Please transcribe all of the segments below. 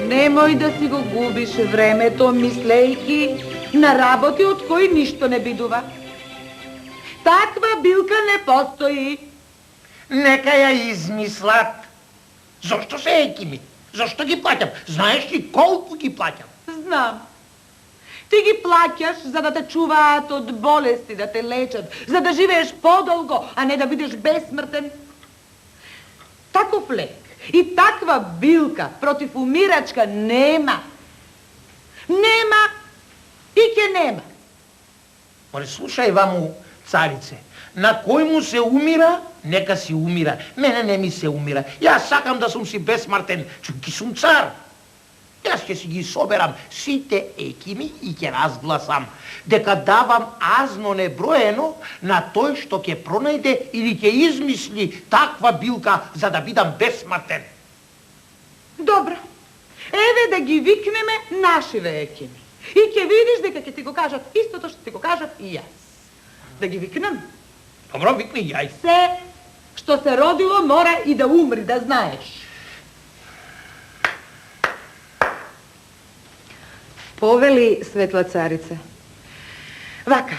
Немој да си го губиш времето, мислејки на работи од кои ништо не бидува. Таква билка не постои. Нека ја измислат. Зошто се екими? Зошто ги плаќам? Знаеш ли колку ги плаќам? Знам. Ти ги плаќаш за да те чуваат од болести, да те лечат, за да живееш подолго, а не да бидеш бесмртен. Таков лек и таква билка против умирачка нема. Нема и ке нема. Море, слушај ваму, царице, на кој му се умира, нека си умира. Мене не ми се умира. Јас сакам да сум си бесмртен, чуки сум цар. Јас ќе си ги соберам сите екими и ќе разгласам дека давам азно неброено на тој што ќе пронајде или ќе измисли таква билка за да бидам бесмртен. Добро. Еве да ги викнеме нашиве екими. И ќе видиш дека ќе ти го кажат истото што ти го кажат и јас. Да ги викнем? Добро, викни јај. Се што се родило мора и да умри, да знаеш. Повели светла царице. Вака,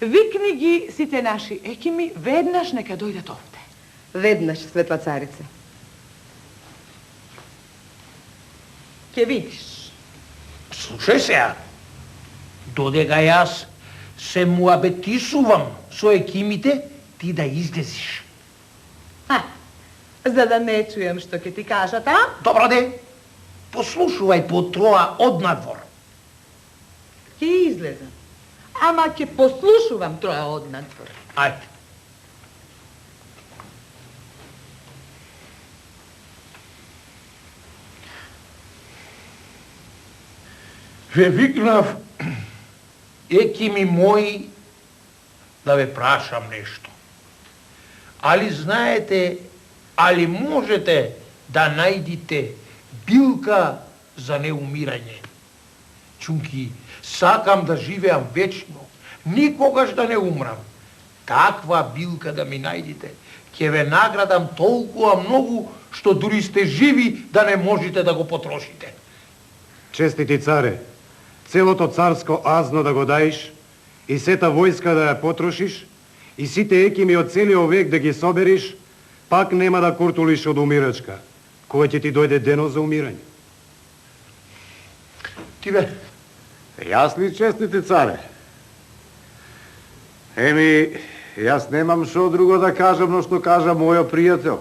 викни ги сите наши екими, веднаш нека дојдат овде. Веднаш, светла царице. Ке видиш. Слушај сега, додека јас се муабетисувам со екимите, ти да излезиш. За да не чуjem што ќе ти кажат, а? Добро де, послушувај по троа од надвор. Ќе излезам, ама ќе послушувам троа од надвор. Ајде. Ве викнав, екими мои, да ве прашам нешто. Али знаете, али можете да најдите билка за неумирање? Чунки, сакам да живеам вечно, никогаш да не умрам. Таква билка да ми најдите, ќе ве наградам толкова многу, што дури сте живи да не можете да го потрошите. Честити царе, целото царско азно да го даиш, и сета војска да ја потрошиш, и сите екими од целиот век да ги собериш, пак нема да куртулиш од умирачка, кога ќе ти дојде дено за умирање. Ти бе? Јас ли, честните царе? Еми, јас немам шо друго да кажам, но што кажа мојот пријател.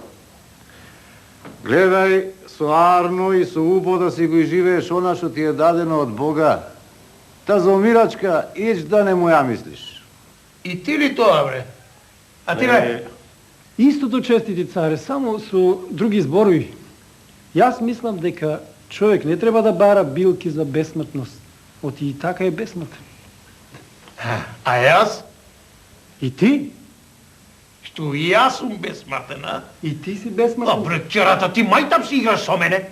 Гледај, со арно и со убо да си го изживееш она што ти е дадено од Бога. Та за умирачка, ич да не му ја мислиш. И ти ли тоа, бре? А ти бе? Истото, честити царе, само со други зборови. Јас мислам дека човек не треба да бара билки за бесмртност. Оти и така е бесмртен. А јас? И ти? Што и јас сум бесмртен, а? И ти си бесмртен. А, бре, черата, ти мајтам си играш со мене?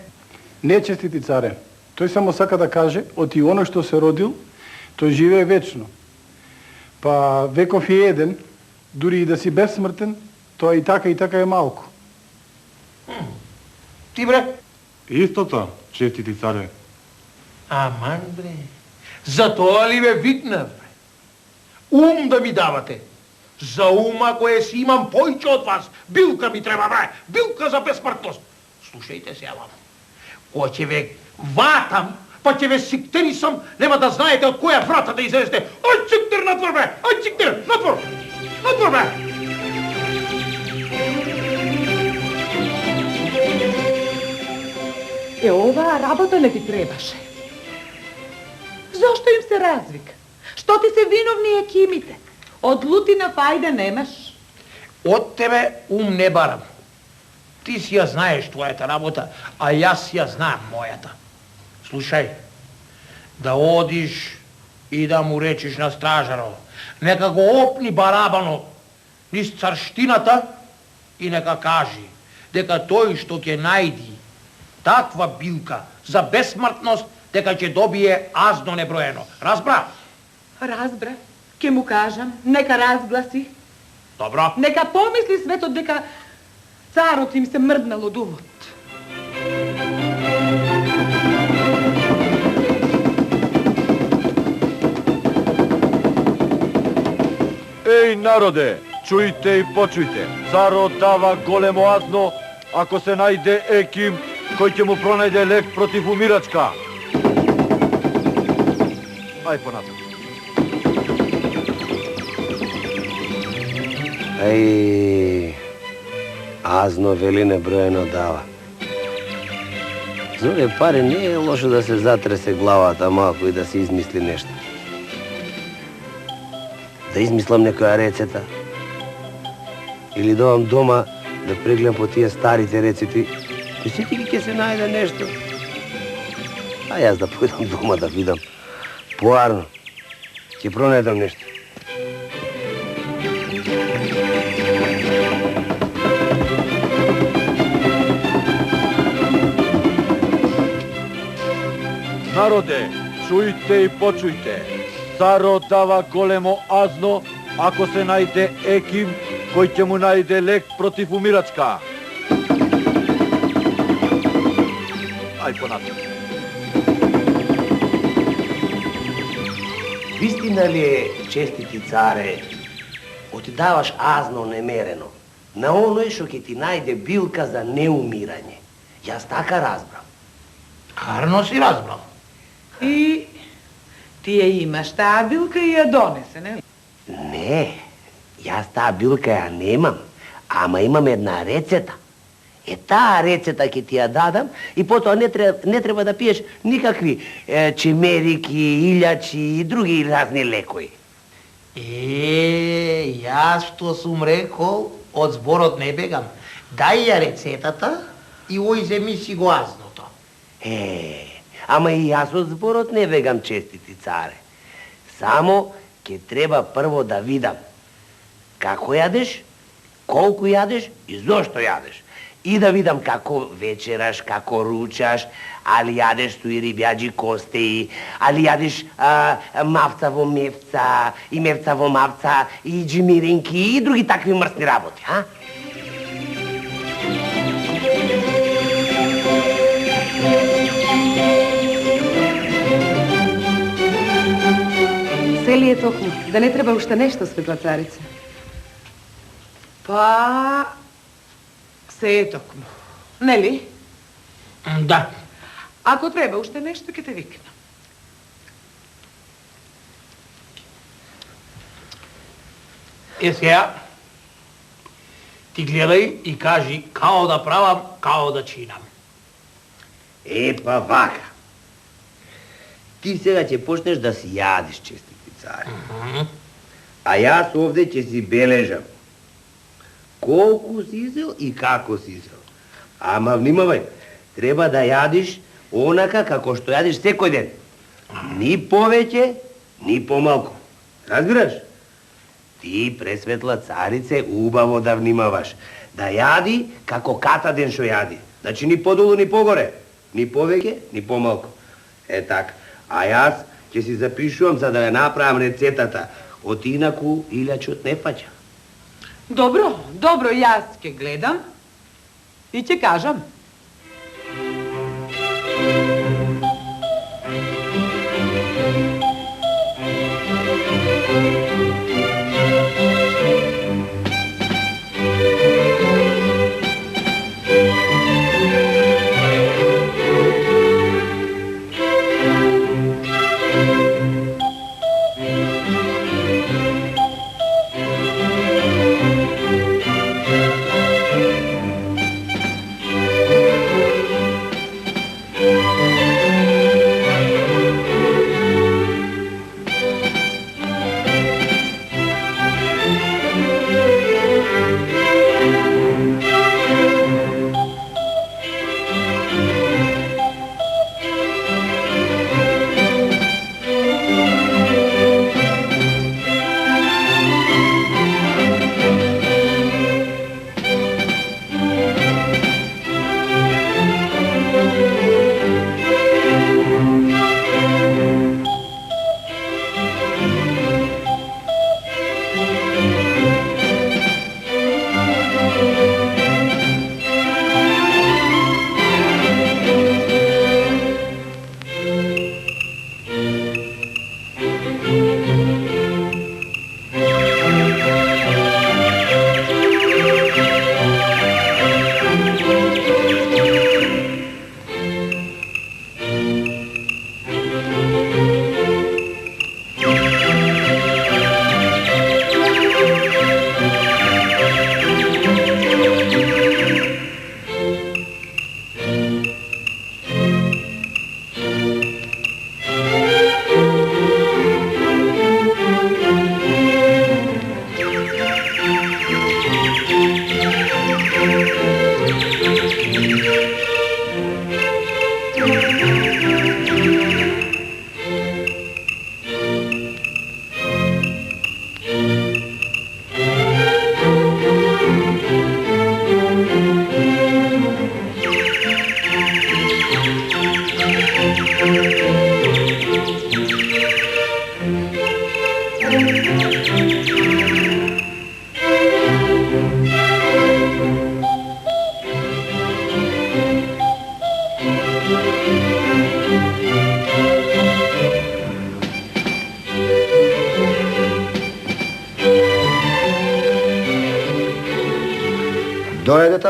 Не, честити царе. Тој само сака да каже, оти оно што се родил, тој живее вечно. Па веков е еден, дури и да си бесмртен, тоа и така е малку. Ти, бре? Истото, честити царе. Аман, бре. За тоа ли ве викнав, бре? Ум да ми давате. За ума кое си имам појче од вас. Билка ми треба, бре. Билка за бесмртност. Слушајте се, вам. Кога ќе ве ватам, па ќе ве сиктерисам, нема да знаете од која врата да излезете. Ај, сиктер, надвор, бре! Ај, сиктер, надвор! Надвор, бре! Оваа работа не ти требаше. Зошто им се развика? Што ти се виновни екимите? Од лутина фајда немаш? Од тебе ум не барам. Ти си ја знаеш твојата работа, а јас ја знам мојата. Слушај, да одиш и да му речиш на стражаро, нека го опни барабано низ царштината и нека кажи дека тој што ќе најди таква билка за бесмртност, дека ќе добие азно неброено. Разбра? Разбра. Ке му кажам, нека разгласи. Добро. Нека помисли светот дека царот им се мрднал од умот. Ей, народе, чуйте и почуйте. Царот дава големо азно, ако се најде еким кој ќе му пронајде лек против умирачка. Ај понатаму. Ај, азно вели неброено дава. Зоре, пари, не е лошо да се затресе главата малко и да се измисли нешто. Да измислам некоја рецета. Или доам дома да прегледам по тие старите рецети. И сети ги ќе се најде нешто. А јас да појдам дома да видам. Поарно. Ќе пронајдам нешто. Народе, чујте и почујте. Царот дава големо азно, ако се најде еким кој ќе му најде лек против умирачка. Ај понатаму. Вистина ли е, честити царе, оти даваш азно немерено на оној што ќе ти најде билка за неумирање? Јас така разбрав. Харно си разбрал. И ти ја имаш таа билка и ја донесе, не? Не, јас таа билка ја немам, ама имам една рецета. Е, таа рецета ќе ти ја дадам и потоа не треба да пиеш никакви чимерики, илјачи и други разни лекои. Јас што сум рекол, од зборот не бегам. Дај ја рецетата и ој земи си го азното. Ама и јас од зборот не бегам, честити царе. Само ќе треба прво да видам како јадеш, колку јадеш и зошто јадеш. И да видам како вечераш, како ручаш, али јадеш стои рибјаджи костеи, али јадеш мавца во мевца, и мевца во мавца, и джимиринки, и други такви мрсни работи, а? Се ли е токму? Да не треба уште нешто, светла царица? Па, се е токму. Нели? Да. Ако треба уште нешто, ќе те викнам. Сега, ти гледај и кажи као да правам, као да чинам. Па вака. Ти сега ќе почнеш да си јадиш, честити царе. А јас овде ќе си бележам колку си изел и како си изел. Ама внимавај, треба да јадиш онака како што јадиш секој ден. Ни повеќе, ни помалку. Разбираш? Ти, пресветла царице, убаво да внимаваш. Да јади како ката ден што јади. Значи ни подолу, ни погоре. Ни повеќе, ни помалку. Е така. А јас ќе си запишувам за да ја направам рецетата. Од инаку илјачот не фаќа. Добро, добро, јас ќе гледам и ќе кажам.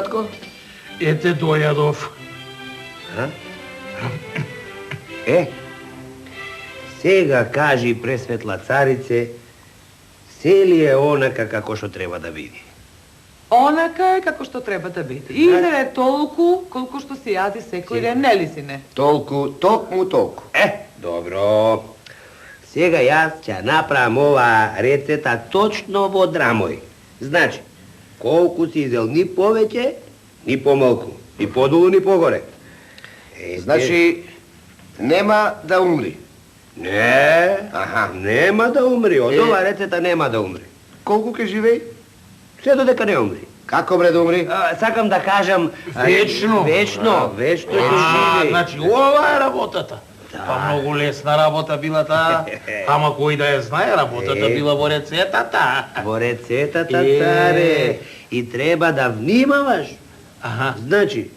татко? Ете дојадов. Сега кажи, пресветла царице, се ли е онака како што треба да биде? Онака е како што треба да биде. Иде толку колку што се јади секој ден, нели сине? Толку, толку. Добро. Сега јас ќе направам ова рецета точно во драмој. Значи, колку си изел ни повеќе, ни помалку, ни подолу, ни погоре. Значи, нема да умри. Не, нема да умри. Од ова рецета нема да умри. Колку ке живеј? Се додека не умри. Како бре да умри? Сакам да кажам... Вечно. Вечно ќе живеј. Значи, ова е работата. Па многу лесна работа била таа. Ама кој да ја знае, работата била во рецетата. Во рецетата, царе. И треба да внимаваш. Значи,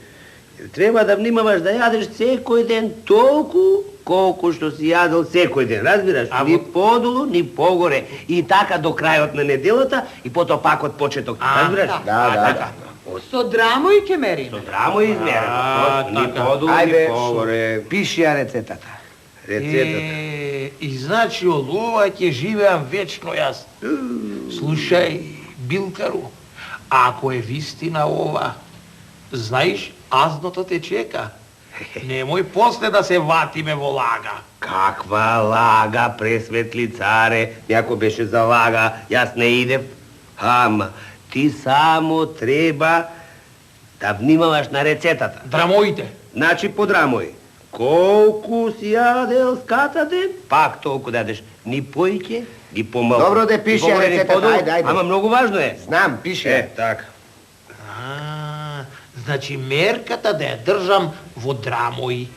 треба да внимаваш да јадеш секој ден толку колку што си јадел секој ден, разбираш? Ни подолу, ни погоре. И така до крајот на неделата и потоа пак од почеток, разбираш? Да. Со драмој ќе мериме. Со драмој измерено. Ни подолу, ни погоре. Пиши ја рецетата. И значи од ова ќе живеам вечно јас. Слушај, Билкару, ако е вистина ова, знаеш, азното те чека. Немој после да се ватиме во лага. Каква лага, пресветли царе? Ако беше за лага, јас не идев. Ама, ти само треба да внимаваш на рецетата. Драмоите. Значи по драмој. Колку си јадел ската ден, пак толку да јадеш. Ни поиќе, ни помалку. Добро да пише рецетата, ајде. Ама многу важно е. Знам, пише. Така. Значи мерката да ја држам во драмој.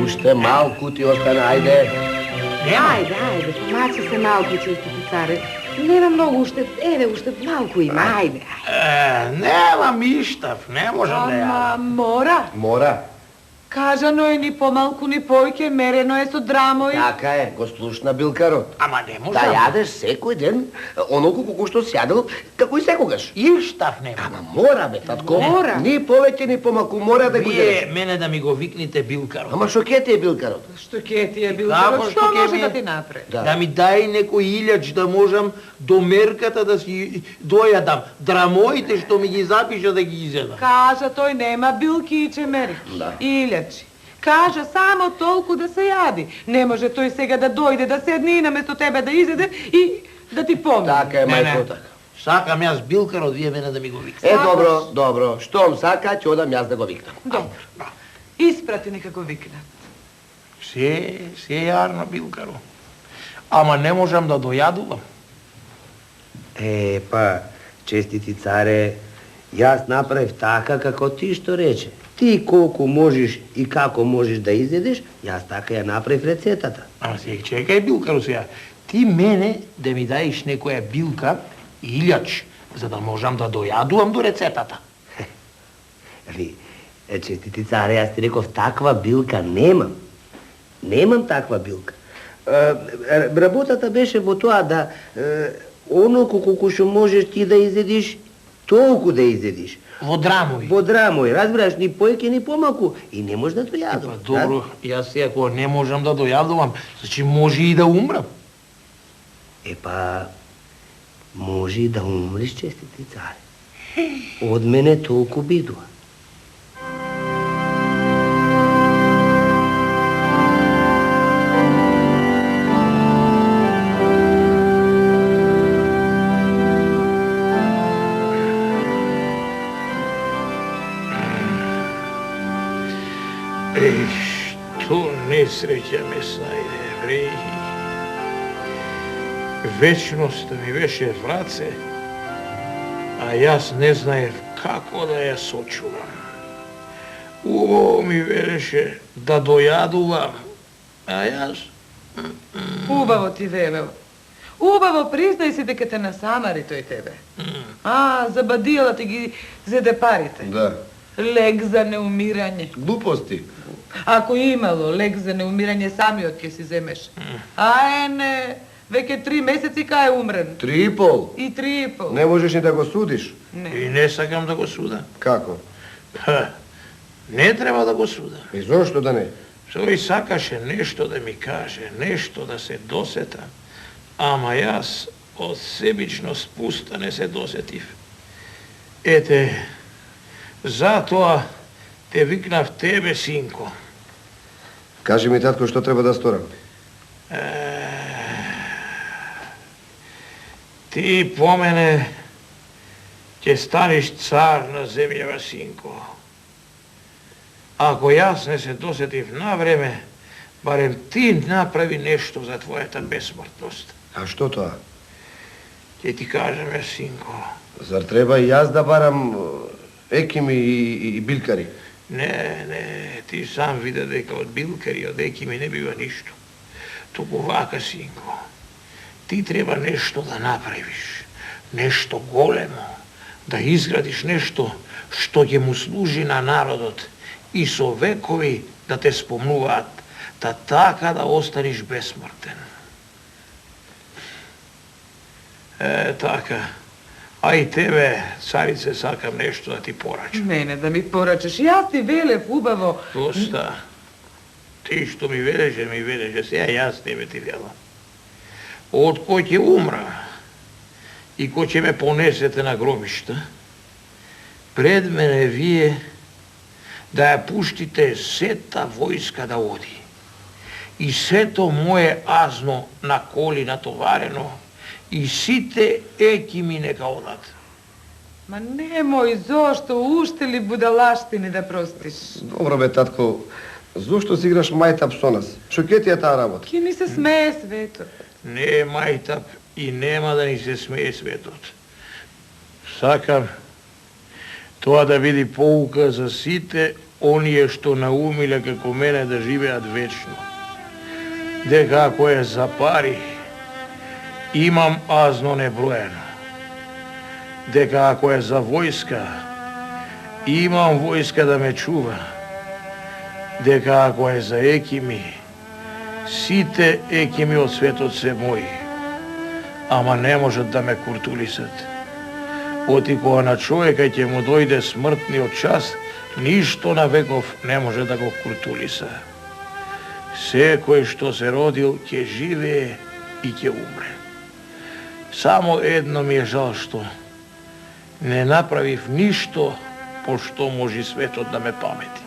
Уште малку ти остана, ајде. Ајде, помачи се малку, честити царе. Нема многу уште, уште малку има, ајде. Нема миштав, не можам да ја. Мора. Мора. Кажано е ни помалку, ни појќе, мерено е со драмој. Така е, го слушна Билкарот. Ама не можам. Да јадеш секој ден, онолку колку што си јадел, како и секогаш. Иштав нема. Ама мора, бе, татко. Мора. Ни повеќе, ни помалку, мора да го Вие јадеш. мене да ми го викнете Билкарот. Ама шо ке ти е Билкарот? Што ќе ти е бил? Како што Што ќе може ми е? да ти направи? Да ми дај некој илјач да можам до мерката да си дојадам. Драмоите што ми ги запиша да ги изедам. Кажа тој нема билки и чемери. Да. Илјачи. Кажа само толку да се јади. Не може тој сега да дојде, да седне и наместо тебе да изеде и да ти помине. Така е, мајко, така. Сакам јас Билкарот, вие мене да ми го викнете. Добро. Штом сака, ќе одам јас да го викнам. Добро. Испрати нека го викнат. Се јарно Билкаро. Ама не можам да дојадувам. Па, честити царе, јас направив така како ти што рече. Ти колку можеш и како можеш да изедеш, јас така ја направив рецетата. А се чекај Билкаро сега. Ти мене да ми даеш некоја билка, илјач, за да можам да дојадувам до рецетата. Честити царе, јас ти реков, таква билка немам. Немам таква билка. Работата беше во тоа да оноко колку што можеш ти да изедиш, толку да изедиш. Во драмови. Во драмови, разбираш, ни поеќе ни помалку и не може да дојадуваш. Добро, јас сега ако не можам да дојадувам, значи може и да умрам. Може и да умреш, честити царе. Од мене толку бидува. Што несреќа ме снајде, евреи. Вечноста ми беше в раце, а јас не знаев како да ја сочувам. Убаво ми велеше да дојадувам, а јас... Убаво ти велел. Убаво признај си дека те насамари тој тебе. Забадила ти ги зеде парите. Да. Лек за неумирање. Глупости. Ако имало лек за неумирање, самиот ќе си земеш. Не, веќе 3 месеци кај е умрен. 3,5. И 3,5. Не можеш ни да го судиш. И не сакам да го судам. Како? Не треба да го судам. И зошто да не? Тој сакаше нешто да ми каже, нешто да се досетам, ама јас од себично спуста не се досетив. Ете, затоа те викнав тебе, синко. Кажи ми, татко, што треба да сторам? Ти по мене ќе станеш цар на земјава, синко. Ако јас не се досетив на време, барем ти направи нешто за твојата бесмртност. А што тоа? Ќе ти кажам, синко. Зар треба и јас да барам екими и билкари? Не, ти сам виде дека од билкари и од екими не бива ништо. Туку вака, синко. Ти треба нешто да направиш, нешто големо, да изградиш нешто што ќе му служи на народот и со векови да те спомнуваат, да така да останеш бесмртен. Така. А и тебе, царице, сакам нешто да ти порачам. Мене да ми порачаш. Јас ти велев убаво. Доста. Ти што ми велеше, сега јас тебе ти велам. Од кој ќе умра и кој ќе ме понесете на гробишта, пред мене вие да ја пуштите сета војска да оди. И сето мое азно на коли натоварено, и сите екими нека одат. Ма немој, зошто уште ли будалаштини да простиш? Добро бе, татко, зошто си играш мајтап со нас? Што ќе ти е таа работа? Ке ни се смее светот. Не е мајтап и нема да ни се смее светот. Сакам тоа да види поука за сите оние што наумиле како мене да живеат вечно. Дека ако е за пари, имам азно неброено. Дека ако е за војска, имам војска да ме чува. Дека ако е за екими, сите екими од светот се мои. Ама не можат да ме куртулисат. Оти кога на човека ќе му дојде смртниот час, ништо на веков не може да го куртулиса. Секој што се родил ќе живее и ќе умре. Само едно ми е жал што не направив ништо по што може светот да ме памети.